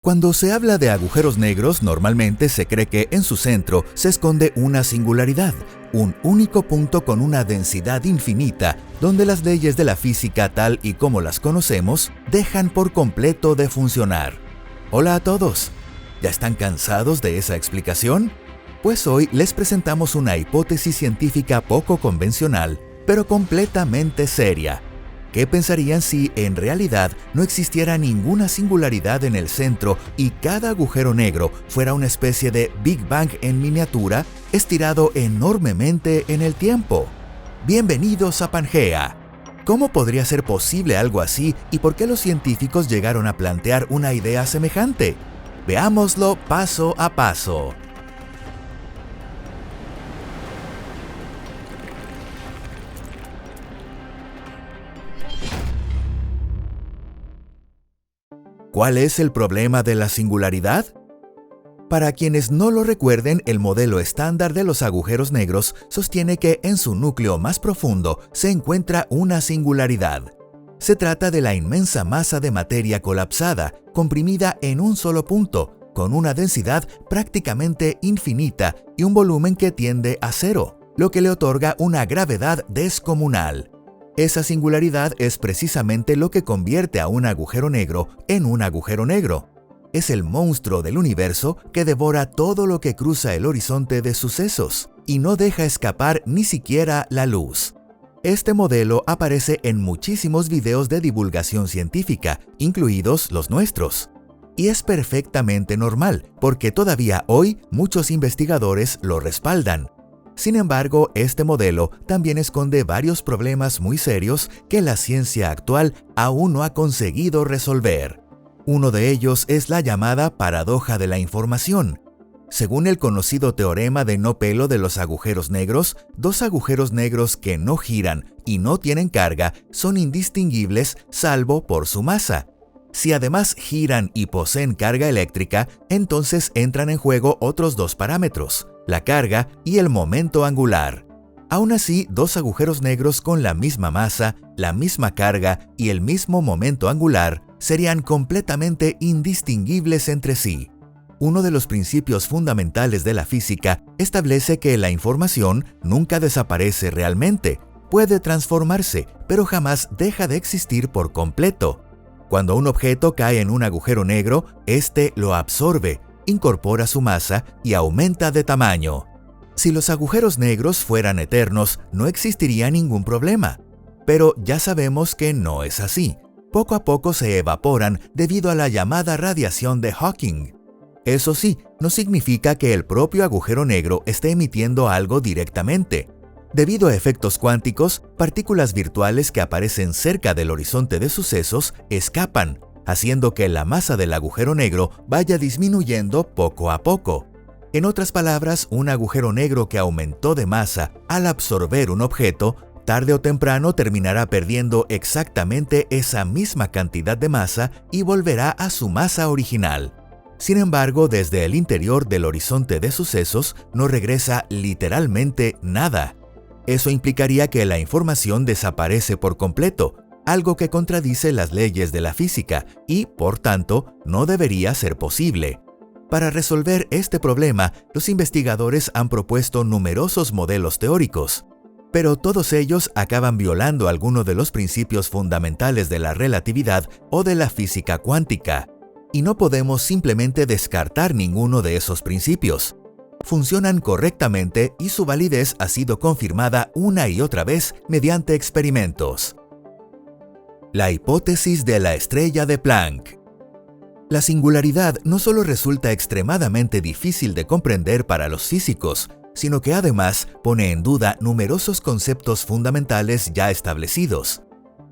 Cuando se habla de agujeros negros, normalmente se cree que en su centro se esconde una singularidad, un único punto con una densidad infinita, donde las leyes de la física tal y como las conocemos dejan por completo de funcionar. Hola a todos. ¿Ya están cansados de esa explicación? Pues hoy les presentamos una hipótesis científica poco convencional, pero completamente seria. ¿Qué pensarían si en realidad no existiera ninguna singularidad en el centro y cada agujero negro fuera una especie de Big Bang en miniatura, estirado enormemente en el tiempo? Bienvenidos a Pangea. ¿Cómo podría ser posible algo así y por qué los científicos llegaron a plantear una idea semejante? Veámoslo paso a paso. ¿Cuál es el problema de la singularidad? Para quienes no lo recuerden, el modelo estándar de los agujeros negros sostiene que en su núcleo más profundo se encuentra una singularidad. Se trata de la inmensa masa de materia colapsada, comprimida en un solo punto, con una densidad prácticamente infinita y un volumen que tiende a cero, lo que le otorga una gravedad descomunal. Esa singularidad es precisamente lo que convierte a un agujero negro en un agujero negro. Es el monstruo del universo que devora todo lo que cruza el horizonte de sucesos y no deja escapar ni siquiera la luz. Este modelo aparece en muchísimos videos de divulgación científica, incluidos los nuestros. Y es perfectamente normal, porque todavía hoy muchos investigadores lo respaldan. Sin embargo, este modelo también esconde varios problemas muy serios que la ciencia actual aún no ha conseguido resolver. Uno de ellos es la llamada paradoja de la información. Según el conocido teorema de no pelo de los agujeros negros, dos agujeros negros que no giran y no tienen carga son indistinguibles salvo por su masa. Si además giran y poseen carga eléctrica, entonces entran en juego otros dos parámetros: la carga y el momento angular. Aún así, dos agujeros negros con la misma masa, la misma carga y el mismo momento angular serían completamente indistinguibles entre sí. Uno de los principios fundamentales de la física establece que la información nunca desaparece realmente. Puede transformarse, pero jamás deja de existir por completo. Cuando un objeto cae en un agujero negro, este lo absorbe, incorpora su masa y aumenta de tamaño. Si los agujeros negros fueran eternos, no existiría ningún problema. Pero ya sabemos que no es así. Poco a poco se evaporan debido a la llamada radiación de Hawking. Eso sí, no significa que el propio agujero negro esté emitiendo algo directamente. Debido a efectos cuánticos, partículas virtuales que aparecen cerca del horizonte de sucesos escapan, haciendo que la masa del agujero negro vaya disminuyendo poco a poco. En otras palabras, un agujero negro que aumentó de masa al absorber un objeto, tarde o temprano terminará perdiendo exactamente esa misma cantidad de masa y volverá a su masa original. Sin embargo, desde el interior del horizonte de sucesos no regresa literalmente nada. Eso implicaría que la información desaparece por completo, algo que contradice las leyes de la física y, por tanto, no debería ser posible. Para resolver este problema, los investigadores han propuesto numerosos modelos teóricos, pero todos ellos acaban violando algunos de los principios fundamentales de la relatividad o de la física cuántica, y no podemos simplemente descartar ninguno de esos principios. Funcionan correctamente y su validez ha sido confirmada una y otra vez mediante experimentos. La hipótesis de la estrella de Planck. La singularidad no solo resulta extremadamente difícil de comprender para los físicos, sino que además pone en duda numerosos conceptos fundamentales ya establecidos.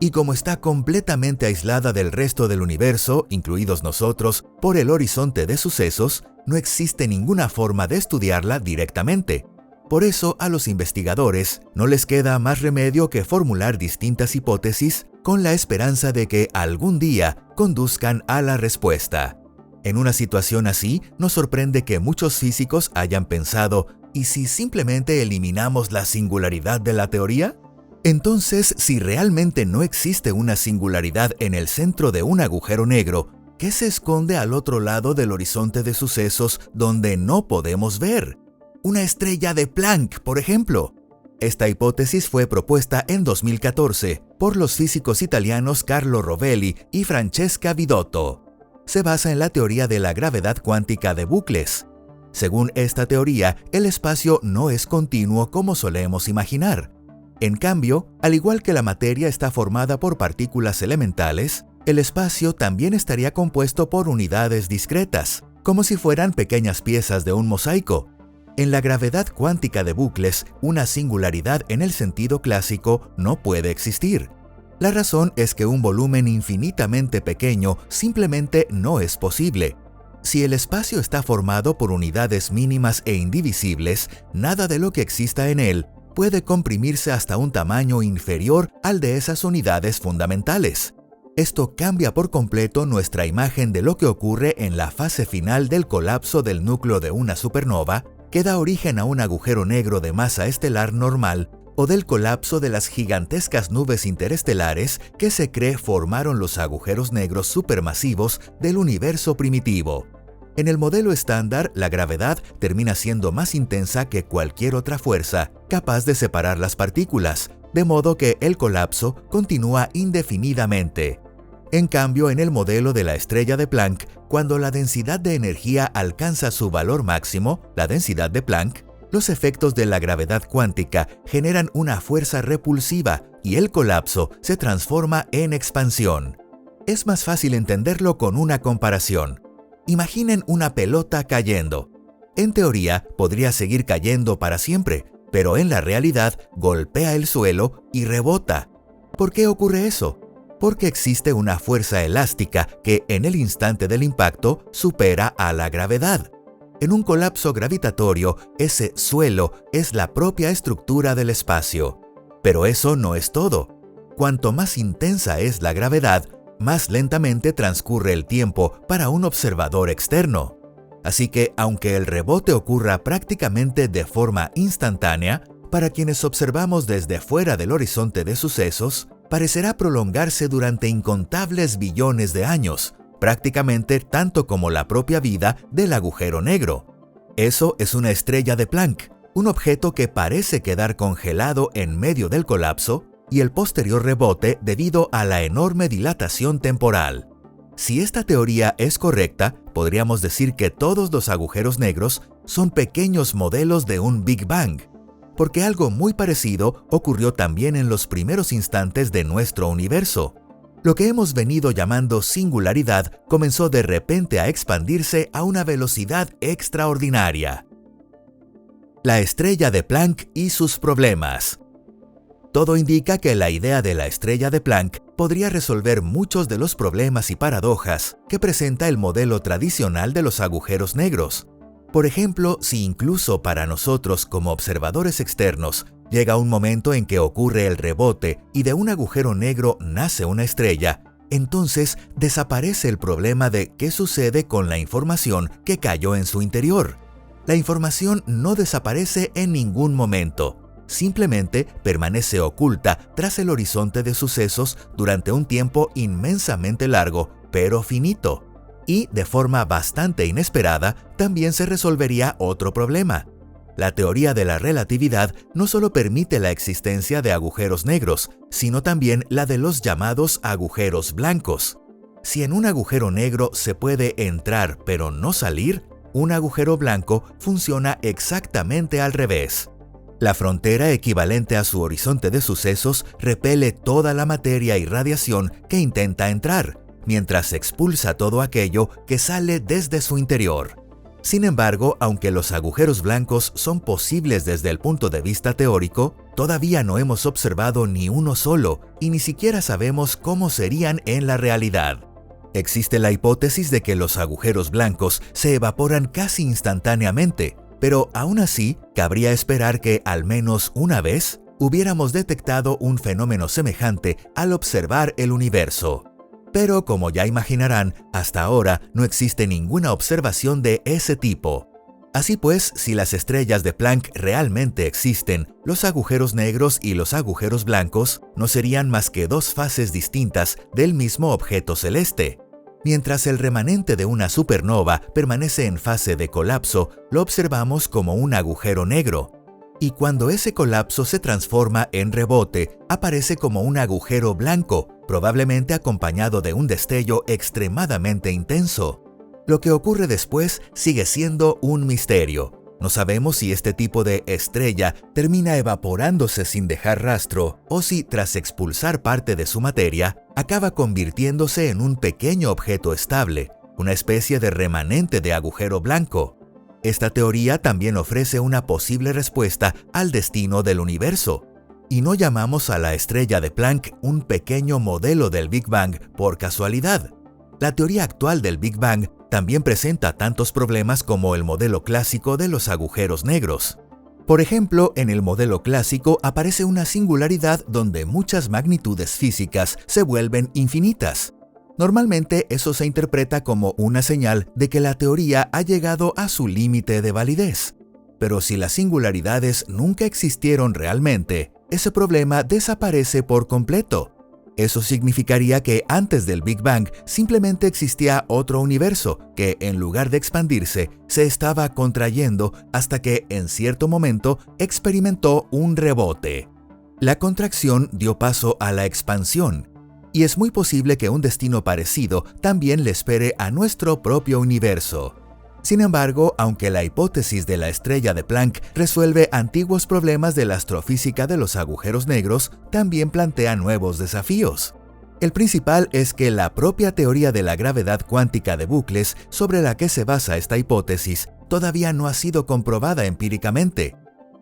Y como está completamente aislada del resto del universo, incluidos nosotros, por el horizonte de sucesos, no existe ninguna forma de estudiarla directamente. Por eso, a los investigadores no les queda más remedio que formular distintas hipótesis con la esperanza de que algún día conduzcan a la respuesta. En una situación así, nos sorprende que muchos físicos hayan pensado: ¿y si simplemente eliminamos la singularidad de la teoría? Entonces, si realmente no existe una singularidad en el centro de un agujero negro, ¿qué se esconde al otro lado del horizonte de sucesos donde no podemos ver? Una estrella de Planck, por ejemplo. Esta hipótesis fue propuesta en 2014 por los físicos italianos Carlo Rovelli y Francesca Vidotto. Se basa en la teoría de la gravedad cuántica de bucles. Según esta teoría, el espacio no es continuo como solemos imaginar. En cambio, al igual que la materia está formada por partículas elementales, el espacio también estaría compuesto por unidades discretas, como si fueran pequeñas piezas de un mosaico. En la gravedad cuántica de bucles, una singularidad en el sentido clásico no puede existir. La razón es que un volumen infinitamente pequeño simplemente no es posible. Si el espacio está formado por unidades mínimas e indivisibles, nada de lo que exista en él puede comprimirse hasta un tamaño inferior al de esas unidades fundamentales. Esto cambia por completo nuestra imagen de lo que ocurre en la fase final del colapso del núcleo de una supernova, que da origen a un agujero negro de masa estelar normal, o del colapso de las gigantescas nubes interestelares que se cree formaron los agujeros negros supermasivos del universo primitivo. En el modelo estándar, la gravedad termina siendo más intensa que cualquier otra fuerza capaz de separar las partículas, de modo que el colapso continúa indefinidamente. En cambio, en el modelo de la estrella de Planck, cuando la densidad de energía alcanza su valor máximo, la densidad de Planck, los efectos de la gravedad cuántica generan una fuerza repulsiva y el colapso se transforma en expansión. Es más fácil entenderlo con una comparación. Imaginen una pelota cayendo. En teoría, podría seguir cayendo para siempre, pero en la realidad golpea el suelo y rebota. ¿Por qué ocurre eso? Porque existe una fuerza elástica que en el instante del impacto supera a la gravedad. En un colapso gravitatorio, ese suelo es la propia estructura del espacio. Pero eso no es todo. Cuanto más intensa es la gravedad, más lentamente transcurre el tiempo para un observador externo. Así que, aunque el rebote ocurra prácticamente de forma instantánea, para quienes observamos desde fuera del horizonte de sucesos, parecerá prolongarse durante incontables billones de años, prácticamente tanto como la propia vida del agujero negro. Eso es una estrella de Planck, un objeto que parece quedar congelado en medio del colapso y el posterior rebote debido a la enorme dilatación temporal. Si esta teoría es correcta, podríamos decir que todos los agujeros negros son pequeños modelos de un Big Bang, porque algo muy parecido ocurrió también en los primeros instantes de nuestro universo. Lo que hemos venido llamando singularidad comenzó de repente a expandirse a una velocidad extraordinaria. La estrella de Planck y sus problemas. Todo indica que la idea de la estrella de Planck podría resolver muchos de los problemas y paradojas que presenta el modelo tradicional de los agujeros negros. Por ejemplo, si incluso para nosotros como observadores externos llega un momento en que ocurre el rebote y de un agujero negro nace una estrella, entonces desaparece el problema de qué sucede con la información que cayó en su interior. La información no desaparece en ningún momento. Simplemente permanece oculta tras el horizonte de sucesos durante un tiempo inmensamente largo, pero finito. Y, de forma bastante inesperada, también se resolvería otro problema. La teoría de la relatividad no solo permite la existencia de agujeros negros, sino también la de los llamados agujeros blancos. Si en un agujero negro se puede entrar pero no salir, un agujero blanco funciona exactamente al revés. La frontera equivalente a su horizonte de sucesos repele toda la materia y radiación que intenta entrar, mientras expulsa todo aquello que sale desde su interior. Sin embargo, aunque los agujeros blancos son posibles desde el punto de vista teórico, todavía no hemos observado ni uno solo y ni siquiera sabemos cómo serían en la realidad. Existe la hipótesis de que los agujeros blancos se evaporan casi instantáneamente, pero aún así, cabría esperar que, al menos una vez, hubiéramos detectado un fenómeno semejante al observar el universo. Pero, como ya imaginarán, hasta ahora no existe ninguna observación de ese tipo. Así pues, si las estrellas de Planck realmente existen, los agujeros negros y los agujeros blancos no serían más que dos fases distintas del mismo objeto celeste. Mientras el remanente de una supernova permanece en fase de colapso, lo observamos como un agujero negro. Y cuando ese colapso se transforma en rebote, aparece como un agujero blanco, probablemente acompañado de un destello extremadamente intenso. Lo que ocurre después sigue siendo un misterio. No sabemos si este tipo de estrella termina evaporándose sin dejar rastro o si, tras expulsar parte de su materia, acaba convirtiéndose en un pequeño objeto estable, una especie de remanente de agujero blanco. Esta teoría también ofrece una posible respuesta al destino del universo. Y no llamamos a la estrella de Planck un pequeño modelo del Big Bang por casualidad. La teoría actual del Big Bang también presenta tantos problemas como el modelo clásico de los agujeros negros. Por ejemplo, en el modelo clásico aparece una singularidad donde muchas magnitudes físicas se vuelven infinitas. Normalmente eso se interpreta como una señal de que la teoría ha llegado a su límite de validez. Pero si las singularidades nunca existieron realmente, ese problema desaparece por completo. Eso significaría que antes del Big Bang simplemente existía otro universo que, en lugar de expandirse, se estaba contrayendo hasta que, en cierto momento, experimentó un rebote. La contracción dio paso a la expansión, y es muy posible que un destino parecido también le espere a nuestro propio universo. Sin embargo, aunque la hipótesis de la estrella de Planck resuelve antiguos problemas de la astrofísica de los agujeros negros, también plantea nuevos desafíos. El principal es que la propia teoría de la gravedad cuántica de bucles, sobre la que se basa esta hipótesis, todavía no ha sido comprobada empíricamente,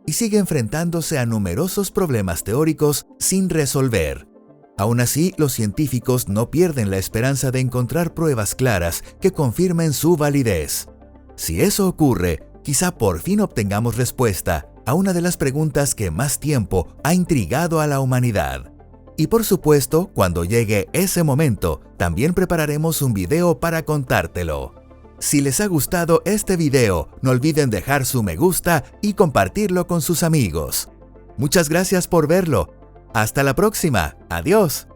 y sigue enfrentándose a numerosos problemas teóricos sin resolver. Aún así, los científicos no pierden la esperanza de encontrar pruebas claras que confirmen su validez. Si eso ocurre, quizá por fin obtengamos respuesta a una de las preguntas que más tiempo ha intrigado a la humanidad. Y por supuesto, cuando llegue ese momento, también prepararemos un video para contártelo. Si les ha gustado este video, no olviden dejar su me gusta y compartirlo con sus amigos. Muchas gracias por verlo. Hasta la próxima. Adiós.